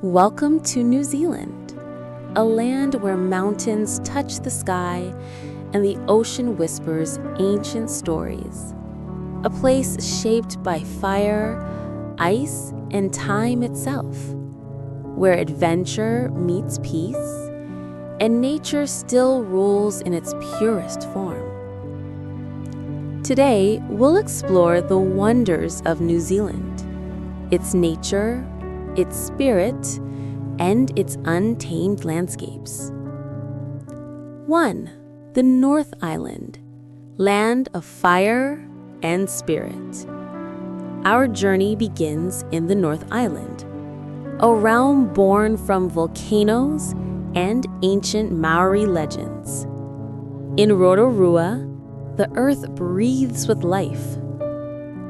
Welcome to New Zealand, a land where mountains touch the sky and the ocean whispers ancient stories. A place shaped by fire, ice, and time itself, where adventure meets peace and nature still rules in its purest form. Today, we'll explore the wonders of New Zealand, its nature, its spirit, and its untamed landscapes. 1. The North Island, land of fire and spirit. Our journey begins in the North Island, a realm born from volcanoes and ancient Maori legends. In Rotorua, the earth breathes with life.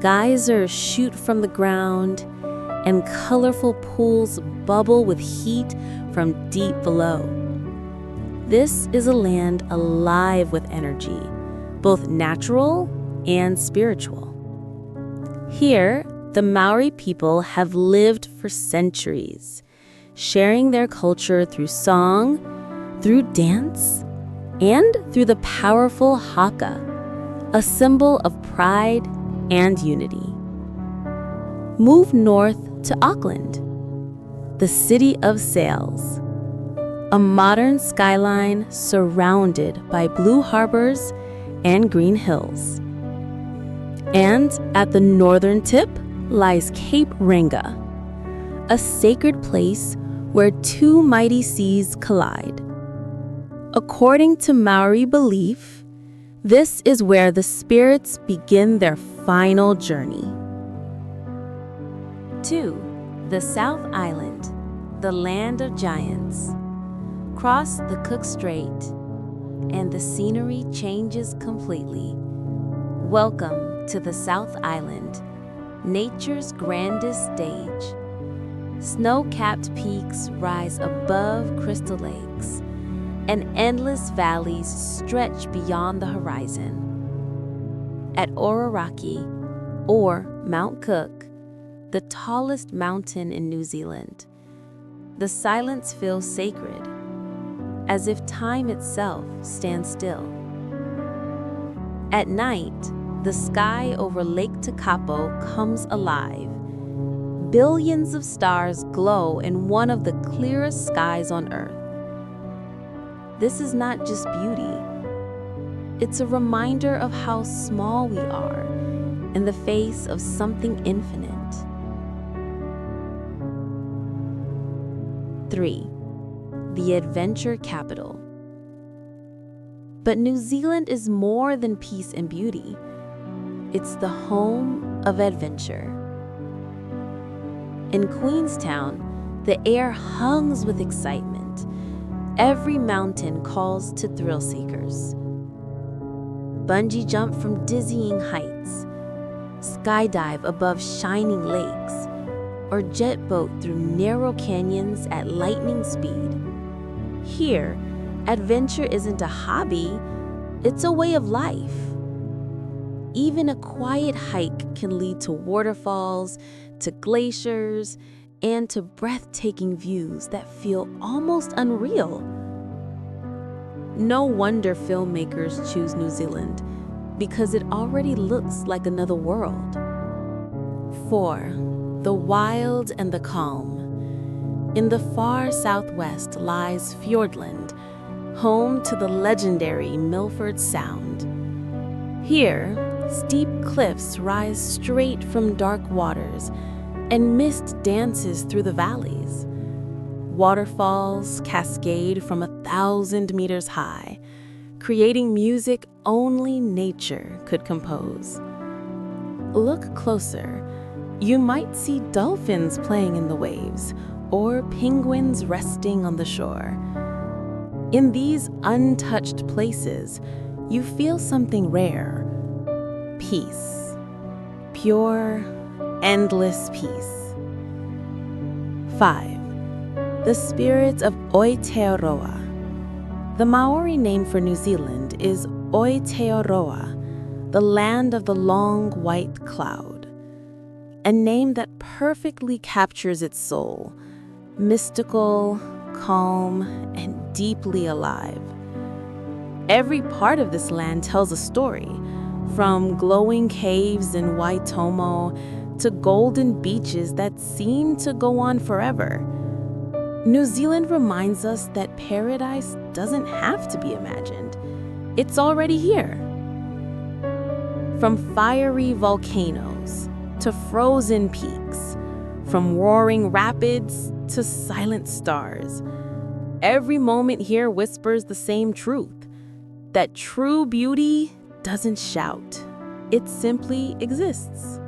Geysers shoot from the ground, and colorful pools bubble with heat from deep below. This is a land alive with energy, both natural and spiritual. Here, the Maori people have lived for centuries, sharing their culture through song, through dance, and through the powerful haka, a symbol of pride and unity. Move north to Auckland, the city of sails, a modern skyline surrounded by blue harbors and green hills. And at the northern tip lies Cape Reinga, a sacred place where two mighty seas collide. According to Maori belief, this is where the spirits begin their final journey. 2. The South Island, the land of giants. Cross the Cook Strait, and the scenery changes completely. Welcome to the South Island, nature's grandest stage. Snow-capped peaks rise above crystal lakes, and endless valleys stretch beyond the horizon. At Ororaki, or Mount Cook, the tallest mountain in New Zealand, the silence feels sacred, as if time itself stands still. At night, the sky over Lake Tekapo comes alive. Billions of stars glow in one of the clearest skies on Earth. This is not just beauty. It's a reminder of how small we are in the face of something infinite. 3. The adventure capital. But New Zealand is more than peace and beauty. It's the home of adventure. In Queenstown, the air hums with excitement. Every mountain calls to thrill seekers. Bungee jump from dizzying heights, skydive above shining lakes, or jet boat through narrow canyons at lightning speed. Here, adventure isn't a hobby, it's a way of life. Even a quiet hike can lead to waterfalls, to glaciers, and to breathtaking views that feel almost unreal. No wonder filmmakers choose New Zealand, because it already looks like another world. 4. The wild and the calm. In the far southwest lies Fiordland, home to the legendary Milford Sound. Here, steep cliffs rise straight from dark waters, and mist dances through the valleys. Waterfalls cascade from 1,000 meters high, creating music only nature could compose. Look closer. You might see dolphins playing in the waves, or penguins resting on the shore. In these untouched places, you feel something rare. Peace. Pure, endless peace. 5. The spirit of Aotearoa. The Maori name for New Zealand is Aotearoa, the land of the long white cloud. A name that perfectly captures its soul, mystical, calm, and deeply alive. Every part of this land tells a story, from glowing caves in Waitomo to golden beaches that seem to go on forever. New Zealand reminds us that paradise doesn't have to be imagined. It's already here. From fiery volcanoes to frozen peaks, from roaring rapids to silent stars, every moment here whispers the same truth, that true beauty doesn't shout. It simply exists.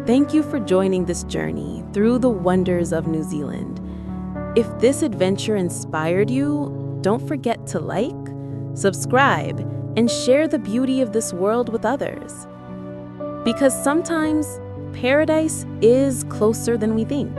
Thank you for joining this journey through the wonders of New Zealand. If this adventure inspired you, don't forget to like, subscribe, and share the beauty of this world with others. Because sometimes paradise is closer than we think.